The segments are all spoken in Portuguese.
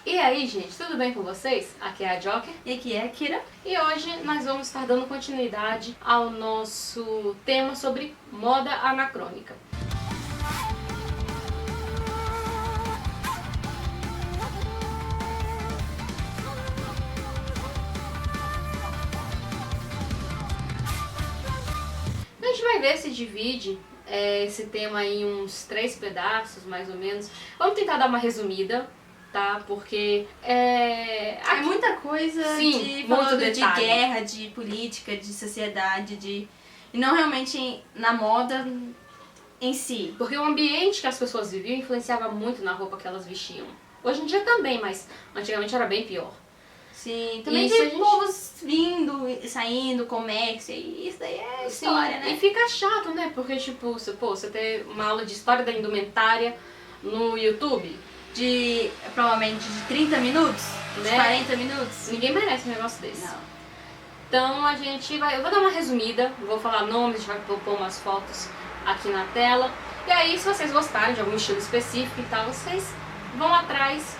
E aí, gente, tudo bem com vocês? Aqui é a Joker. E aqui é a Kira. E hoje nós vamos estar dando continuidade ao nosso tema sobre moda anacrônica. A gente vai ver se divide esse tema em uns 3 pedaços, mais ou menos. Vamos tentar dar uma resumida, tá? Porque é muita coisa, sim, falando muito de detalhe. guerra, de política, de sociedade, e não realmente na moda em si. Porque o ambiente que as pessoas viviam influenciava muito na roupa que elas vestiam. Hoje em dia também, mas antigamente era bem pior. Sim, também Isso tem a gente- povos vindo e saindo, comércio, e isso daí é história, Sim, né? e fica chato, né? Porque, tipo, você ter uma aula de história da indumentária no YouTube, Provavelmente de 30 minutos, Né? de 40 minutos. ninguém merece um negócio desse. Não. Então a gente vai... Eu vou dar uma resumida, vou falar nomes, a gente vai pôr umas fotos aqui na tela. E aí, se vocês gostarem de algum estilo específico e tal, vocês vão atrás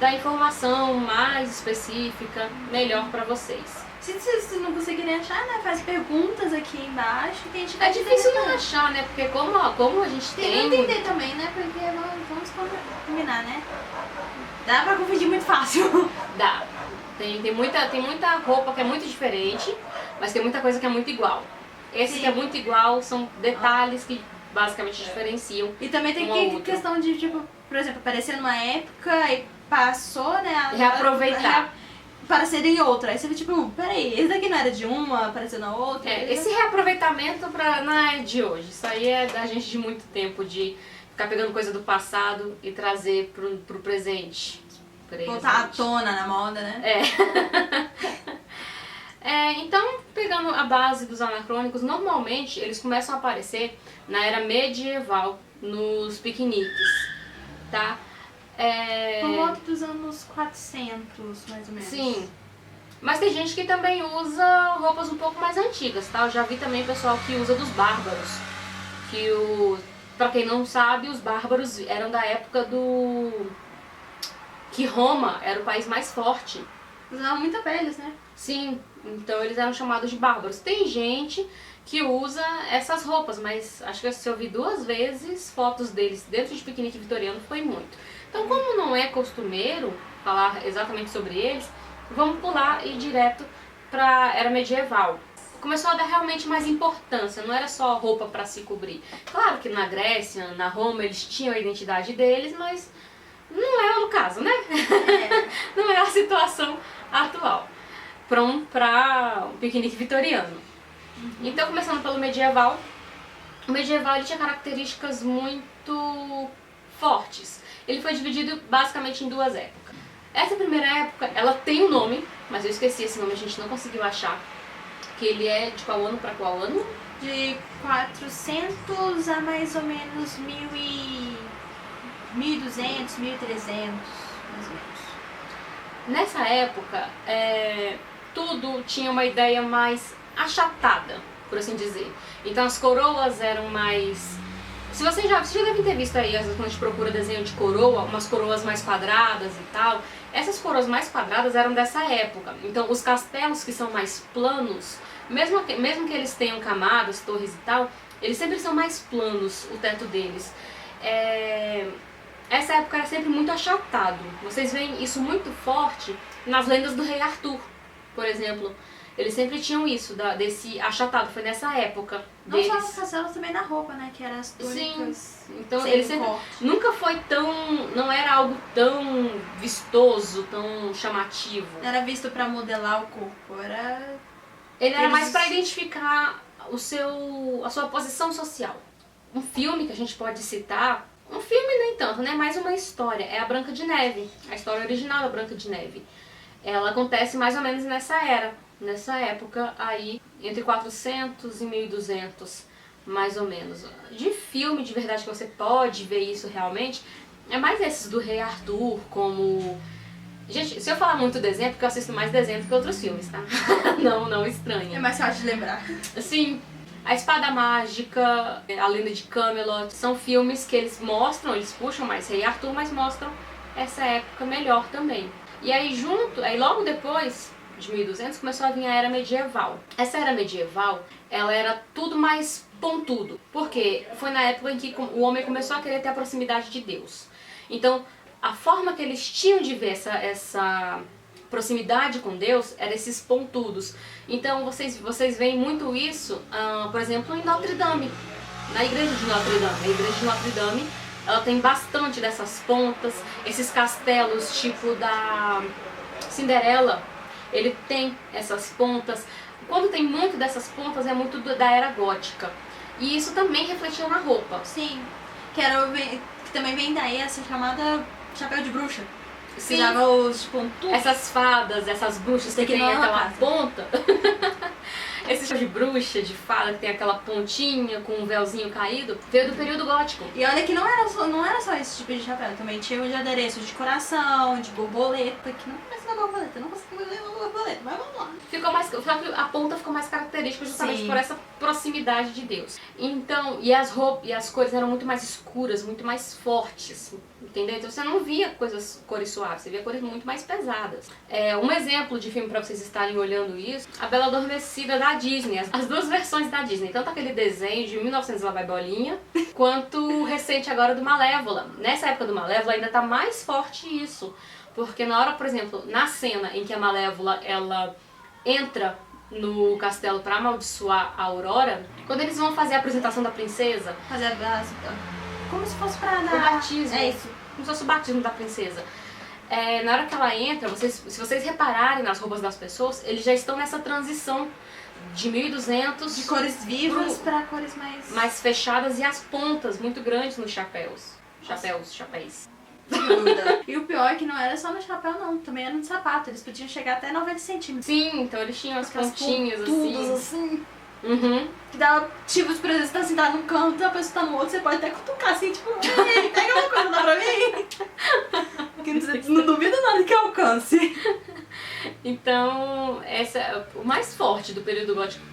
da informação mais específica, melhor pra vocês. Se vocês não conseguirem achar, né, faz perguntas aqui embaixo que a gente vai É difícil não achar, né? Porque como a gente Tem que tem... entender também, né? Porque vamos combinar, né? Dá pra confundir muito fácil. Dá. Tem muita roupa que é muito diferente, mas tem muita coisa que é muito igual. Esse Sim. que é muito igual são detalhes que basicamente diferenciam. E também tem Um ao outro. questão de, tipo, por exemplo, aparecer numa época e passou, né? Reaproveitar. Aparecer em outra. Aí você vê, tipo, peraí, esse daqui não era de uma, apareceu na outra. Esse reaproveitamento não é de hoje. Isso aí é da gente de muito tempo, de ficar pegando coisa do passado e trazer pro presente. Voltar à tona na moda, né? Então, pegando a base dos anacrônicos, normalmente eles começam a aparecer na era medieval, nos piqueniques, tá? Por volta dos anos 400, mais ou menos. Sim, mas tem gente que também usa roupas um pouco mais antigas, tá? Eu já vi também pessoal que usa dos bárbaros, pra quem não sabe, os bárbaros eram da época que Roma era o país mais forte. Usavam muita peles, né? Sim, então eles eram chamados de bárbaros. Tem gente que usa essas roupas, mas acho que se eu vi 2 vezes fotos deles dentro de piquenique vitoriano foi muito. Então, como não é costumeiro falar exatamente sobre eles, vamos pular e ir direto pra era medieval. Começou a dar realmente mais importância, não era só roupa para se cobrir. Claro que na Grécia, na Roma, eles tinham a identidade deles, mas não é o caso, né? Não é a situação atual para um piquenique vitoriano. Então, começando pelo medieval, o medieval ele tinha características muito fortes. Ele foi dividido basicamente em 2 épocas. Essa primeira época, ela tem um nome, mas eu esqueci esse nome, a gente não conseguiu achar. Que ele é de qual ano para qual ano? De 400 a mais ou menos 1200, 1300, mais ou menos. Nessa época, tudo tinha uma ideia mais achatada, por assim dizer. Então as coroas eram mais... Vocês já devem ter visto aí, às vezes quando a gente procura desenho de coroa, umas coroas mais quadradas e tal. Essas coroas mais quadradas eram dessa época. Então os castelos que são mais planos, mesmo que eles tenham camadas, torres e tal, eles sempre são mais planos, o teto deles. Essa época era sempre muito achatado. Vocês veem isso muito forte nas lendas do rei Arthur, por exemplo. Eles sempre tinham isso, desse achatado. Foi nessa época Não deles. só nos castelos, também na roupa, né? Que eram as túnicas. Sim, então sem ele sempre corte. nunca foi não era algo tão vistoso, tão chamativo. Não era visto pra modelar o corpo, Ele era Eles- mais para identificar a sua posição social. Um filme que a gente pode citar, um filme nem tanto, né? Mais uma história, é a Branca de Neve, a história original da Branca de Neve. Ela acontece mais ou menos nessa época aí, entre 400 e 1200, mais ou menos. De filme de verdade que você pode ver isso realmente, é mais esses do Rei Arthur, como... Gente, se eu falar muito desenho, é porque eu assisto mais desenho do que outros filmes, tá? Não estranha. é mais fácil de lembrar. Sim, A Espada Mágica, A Lenda de Camelot, são filmes que eles puxam mais Rei Arthur, mas mostram essa época melhor também. E aí logo depois de 1200 começou a vir a Era Medieval. Essa Era Medieval, ela era tudo mais pontudo, porque foi na época em que o homem começou a querer ter a proximidade de Deus. Então, a forma que eles tinham de ver essa proximidade com Deus era esses pontudos. Então, vocês veem muito isso, por exemplo, em Notre Dame, na igreja de Notre Dame. A igreja de Notre Dame, ela tem bastante dessas pontas, esses castelos tipo da Cinderela, ele tem essas pontas. Quando tem muito dessas pontas, é muito da era gótica. E isso também refletiu na roupa. Sim, que também vem daí essa chamada chapéu de bruxa. Sim. Usava os pontos. Essas fadas, essas bruxas que tem aquela ponta. Esse tipo de bruxa, de fada, que tem aquela pontinha com um véuzinho caído, veio do período gótico. E olha que não era só esse tipo de chapéu, também tinha o de adereço de coração, de borboleta, que não parece uma borboleta, não consigo ver uma borboleta, mas vamos lá. A ponta ficou mais característica justamente Sim. por essa proximidade de Deus. Então, e as cores eram muito mais escuras, muito mais fortes, entendeu? Então você não via cores suaves, você via cores muito mais pesadas. Um exemplo de filme para vocês estarem olhando isso, A Bela Adormecida da Disney, as duas versões da Disney, tanto aquele desenho de 1900 Lá Vai Bolinha, quanto o recente agora do Malévola. Nessa época do Malévola ainda tá mais forte isso, porque na hora, por exemplo, na cena em que a Malévola, ela entra no castelo para amaldiçoar a Aurora, quando eles vão fazer a apresentação da princesa, Fazer como se fosse pra o dar... batismo, É isso. como se fosse o batismo da princesa. Na hora que ela entra, se vocês repararem nas roupas das pessoas, eles já estão nessa transição de 1200 De cores vivas pra cores mais fechadas e as pontas muito grandes nos chapéus. Chapéus. E o pior é que não era só no chapéu, não. Também era no sapato. Eles podiam chegar até 90 centímetros. Sim, então eles tinham as Aquelas pontinhas pontudas assim. assim. Que dava, tipo, por exemplo, você tá sentado num canto e a pessoa tá no outro, você pode até cutucar assim, tipo, ei, pega uma coisa lá pra mim. Que não duvido nada que alcance. Então, essa é o mais forte do período gótico.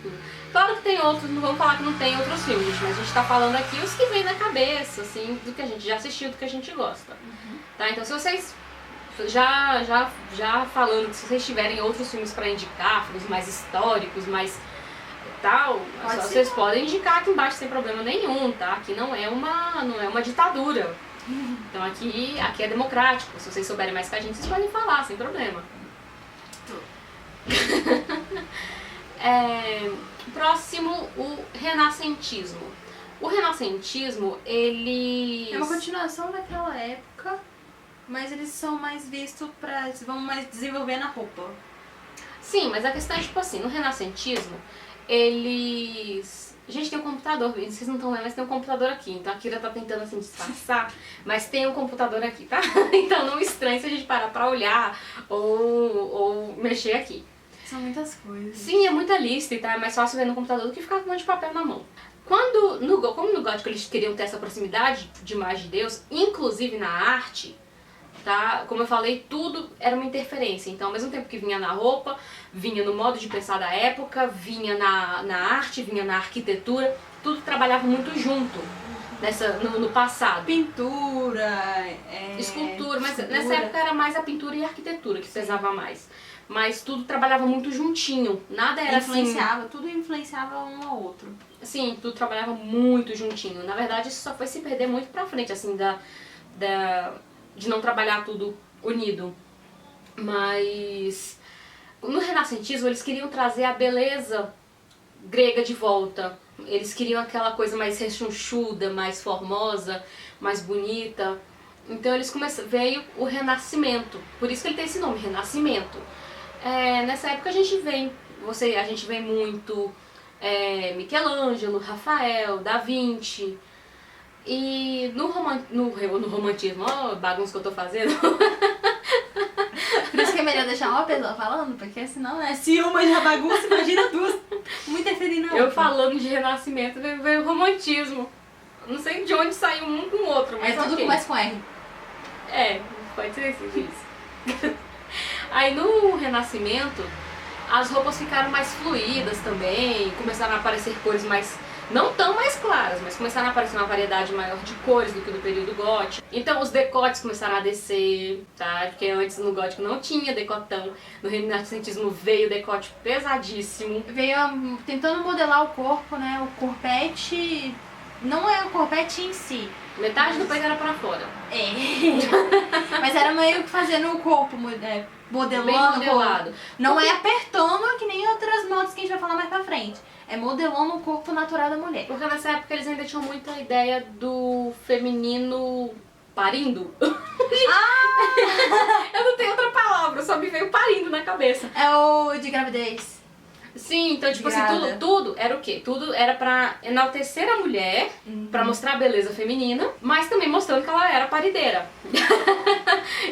Claro que tem outros, não vamos falar que não tem outros filmes, mas a gente tá falando aqui os que vêm na cabeça, assim, do que a gente já assistiu, do que a gente gosta. Tá? Então, se vocês já falando que se vocês tiverem outros filmes pra indicar, filmes mais históricos, mais tal, vocês podem indicar aqui embaixo sem problema nenhum, tá? Aqui não é uma ditadura. Então aqui é democrático. Se vocês souberem mais que a gente, vocês podem falar, sem problema. Próximo, o renascentismo. O renascentismo, ele... É uma continuação daquela época, mas eles são mais vistos pra... Eles vão mais desenvolver na roupa. Sim, mas a questão é tipo assim, no renascentismo, eles... A gente tem um computador, vocês não estão vendo, mas tem um computador aqui. Então a Kira tá tentando assim disfarçar, mas tem um computador aqui, tá? Então não estranhe se a gente parar pra olhar ou mexer aqui. São muitas coisas. Sim, é muita lista e tá? É mais fácil ver no computador do que ficar com um monte de papel na mão. Como no gótico eles queriam ter essa proximidade de mais de Deus, inclusive na arte, tá? Como eu falei, tudo era uma interferência. Então, ao mesmo tempo que vinha na roupa, vinha no modo de pensar da época, vinha na arte, vinha na arquitetura, tudo trabalhava muito junto no passado. Pintura, escultura, mas escultura. nessa época era mais a pintura e a arquitetura que pesava mais. Mas tudo trabalhava muito juntinho, nada era influenciava, tudo influenciava um ao outro. Sim, tudo trabalhava muito juntinho. Na verdade, isso só foi se perder muito pra frente, assim, de não trabalhar tudo unido. Mas no renascentismo eles queriam trazer a beleza grega de volta. Eles queriam aquela coisa mais rechonchuda, mais formosa, mais bonita. Então veio o Renascimento. Por isso que ele tem esse nome, Renascimento. Nessa época a gente vê muito Michelangelo, Rafael, Da Vinci. E no romantismo, ó, bagunça que eu tô fazendo. Por isso que é melhor deixar uma pessoa falando, porque senão se uma já bagunça, imagina duas. Uma interferindo na outra. Eu falando de renascimento, veio o romantismo. Não sei de onde saiu um com o outro, mas tudo ok. começa com R. Pode ser isso. Aí no Renascimento, as roupas ficaram mais fluídas também, começaram a aparecer cores mais não tão mais claras, mas começaram a aparecer uma variedade maior de cores do que do período gótico. Então os decotes começaram a descer, tá? Porque antes no gótico não tinha decotão, no renascentismo veio decote pesadíssimo. Veio tentando modelar o corpo, né? O corpete... Não é o corpete em si. Metade do peito era pra fora. É. Mas era meio que fazendo o corpo, Bem modelando o corpo. modelado. Não é apertando que nem outras modas que a gente vai falar mais pra frente. É modelando o corpo natural da mulher. Porque nessa época eles ainda tinham muita ideia do feminino parindo. Eu não tenho outra palavra, só me veio parindo na cabeça. É o de gravidez. Sim, então tipo assim, Grada. tudo era o quê? Tudo era pra enaltecer a mulher, pra mostrar a beleza feminina, mas também mostrando que ela era parideira.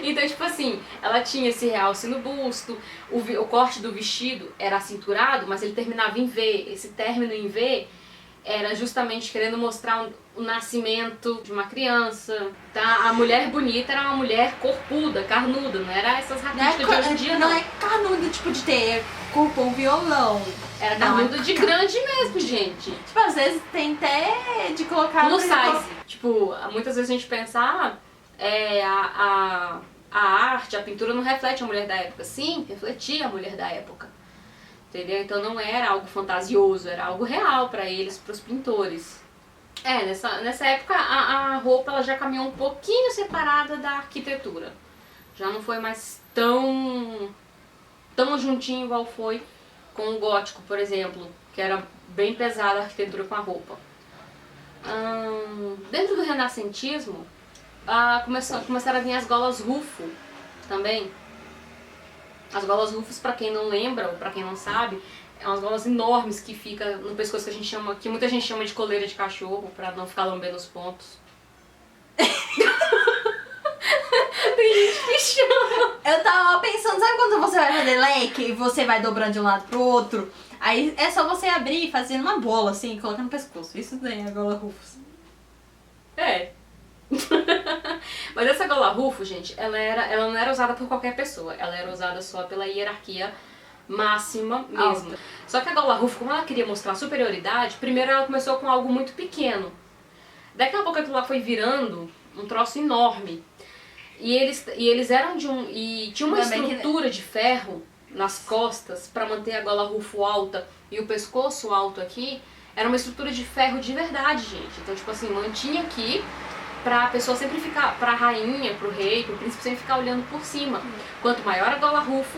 Então tipo assim, ela tinha esse realce no busto, o corte do vestido era acinturado, mas ele terminava em V. Esse término em V era justamente querendo mostrar o nascimento de uma criança, tá? A mulher bonita era uma mulher corpuda, carnuda, não era essas raquíticas de hoje em dia, não é carnudo, tipo, de ter corpo ou violão. Era Não, carnudo de grande mesmo, gente. Tipo, às vezes tem até de colocar... Plus size. Tipo, muitas vezes a gente pensa, a arte, a pintura não reflete a mulher da época. Sim, refletia a mulher da época. Entendeu? Então não era algo fantasioso, era algo real pra eles, pros pintores. Nessa época a roupa ela já caminhou um pouquinho separada da arquitetura. Já não foi mais tão juntinho igual foi com o gótico, por exemplo, que era bem pesada a arquitetura com a roupa. Dentro do renascentismo, começaram a vir as golas rufo também. As golas rufos, pra quem não lembra ou pra quem não sabe, é umas golas enormes que fica no pescoço que muita gente chama de coleira de cachorro, pra não ficar lambendo os pontos. Tem gente que chama. Eu tava pensando, sabe quando você vai fazer leque e você vai dobrando de um lado pro outro? Aí é só você abrir e fazer uma bola assim e colocar no pescoço. Isso daí é a gola Rufus. É. Mas essa gola rufo, gente, ela não era usada por qualquer pessoa. Ela era usada só pela hierarquia máxima mesmo. Alta. Só que a gola rufo, como ela queria mostrar superioridade, primeiro ela começou com algo muito pequeno. Daqui a pouco aquilo lá foi virando um troço enorme. E eles eram e tinha uma estrutura de ferro nas costas pra manter a gola rufo alta e o pescoço alto aqui. Era uma estrutura de ferro de verdade, gente. Então, tipo assim, mantinha aqui pra pessoa sempre ficar, pra rainha, pro rei, pro príncipe sempre ficar olhando por cima. Quanto maior a gola rufo,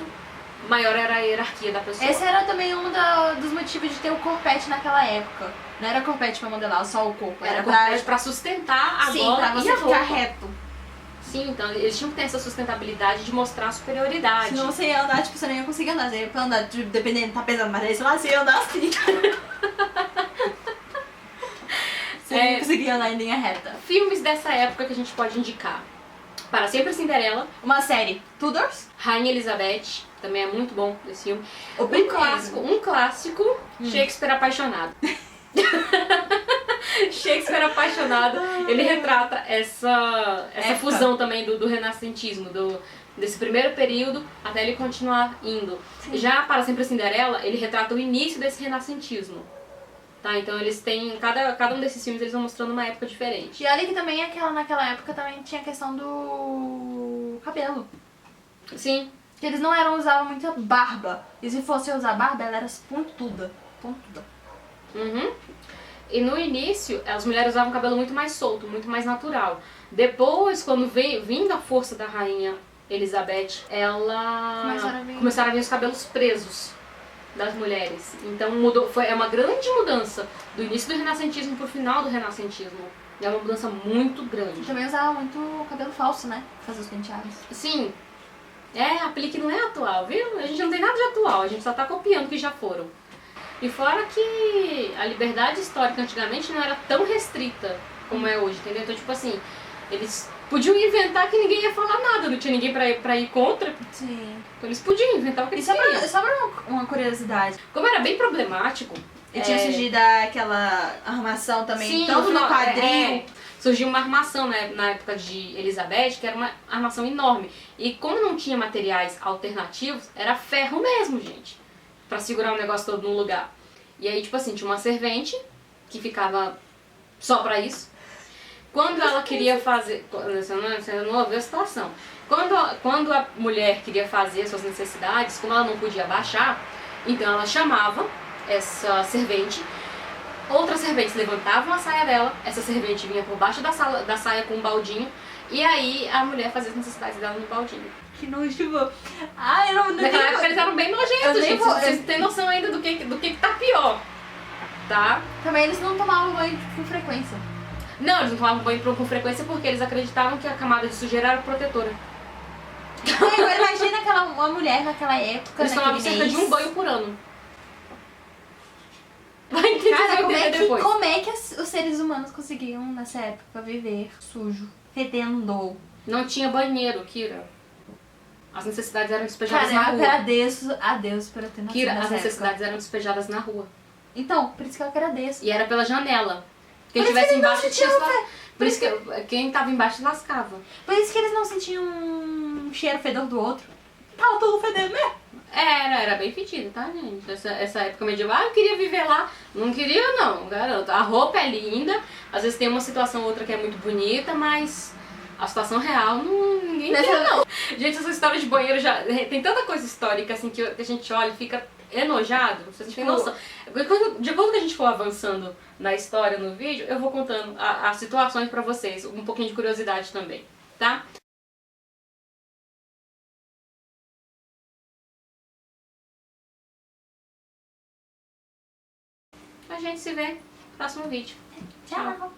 maior era a hierarquia da pessoa. Esse era também um dos motivos de ter o corpete naquela época. Não era corpete pra modelar só o corpo. Era corpete pra sustentar a gola pra você e a ficar roupa. reto. Sim, então eles tinham que ter essa sustentabilidade de mostrar a superioridade. Senão você ia andar, tipo, você não ia conseguir andar. Você ia andar, tipo, dependendo, tá pesando, mas aí sei lá, você ia andar assim. Você não ia conseguir andar em linha reta. Filmes dessa época que a gente pode indicar. Para Sempre Cinderela. Uma série, Tudors. Rainha Elizabeth, também é muito bom esse filme. O Um clássico, Shakespeare Apaixonado. Shakespeare Apaixonado, ele retrata essa fusão também do renascentismo, desse primeiro período até ele continuar indo. Já Para Sempre Cinderela, ele retrata o início desse renascentismo. Tá, então eles têm, cada um desses filmes eles vão mostrando uma época diferente. E olha que também naquela época também tinha a questão do cabelo. Sim. Que eles não usavam muita barba. E se fosse usar barba, ela era pontuda. Pontuda. Uhum. E no início, as mulheres usavam o cabelo muito mais solto, muito mais natural. Depois, quando vindo a força da rainha Elizabeth, começaram a vir os cabelos presos das mulheres. Então é uma grande mudança do início do renascentismo pro final do renascentismo. É uma mudança muito grande. Também usava muito cabelo falso, né? Fazer os penteados. Sim. A pele que não é atual, viu? A gente não tem nada de atual, a gente só tá copiando o que já foram. E fora que a liberdade histórica antigamente não era tão restrita como é hoje, entendeu? Então, tipo assim, eles podiam inventar que ninguém ia falar nada, não tinha ninguém pra ir contra. Sim. Então eles podiam inventar o que eles E queriam. só pra uma curiosidade. Como era bem problemático... E tinha surgido aquela armação também, Sim, tanto no quadril... Surgiu uma armação na época de Elizabeth, que era uma armação enorme. E como não tinha materiais alternativos, era ferro mesmo, gente. Pra segurar o negócio todo num lugar. E aí, tipo assim, tinha uma servente que ficava só pra isso. Quando ela queria fazer... Você não ouviu a situação. Quando a mulher queria fazer suas necessidades, como ela não podia baixar, então ela chamava essa servente. Outras serventes levantavam a saia dela, essa servente vinha por baixo da saia com um baldinho, e aí a mulher fazia as necessidades dela no baldinho. Que nojo, tipo... Ai, eu não... Naquela época eles eram bem nojentos, gente. Vocês não têm noção ainda do que tá pior, tá? Também eles não tomavam banho com frequência. Não, eles não tomavam banho com frequência porque eles acreditavam que a camada de sujeira era protetora. Agora imagina uma mulher naquela época, Eles tomavam cerca de um banho por ano. Vai entender, Cara, depois. como é que os seres humanos conseguiam nessa época viver sujo, fedendo? Não tinha banheiro, Kira. As necessidades eram despejadas Cara, na eu rua. agradeço a Deus por eu ter nascido Kira, nessa as necessidades época. eram despejadas na rua. Então, por isso que eu agradeço. E era pela janela. Quem Por isso estivesse que eles não embaixo sentiam tinha... Por isso que quem tava embaixo lascava. Por isso que eles não sentiam um cheiro fedor do outro. Tava todo fedendo mesmo. Era bem fedido, tá, gente? Essa época medieval, eu queria viver lá. Não queria, não, garanto. A roupa é linda, às vezes tem uma situação ou outra que é muito bonita, mas a situação real ninguém quer, não. Gente, essa história de banheiro já... Tem tanta coisa histórica, assim, que a gente olha e fica enojado. Vocês não têm noção. De acordo que a gente for avançando na história, no vídeo, eu vou contando as situações pra vocês. Um pouquinho de curiosidade também, tá? A gente se vê no próximo vídeo. Tchau.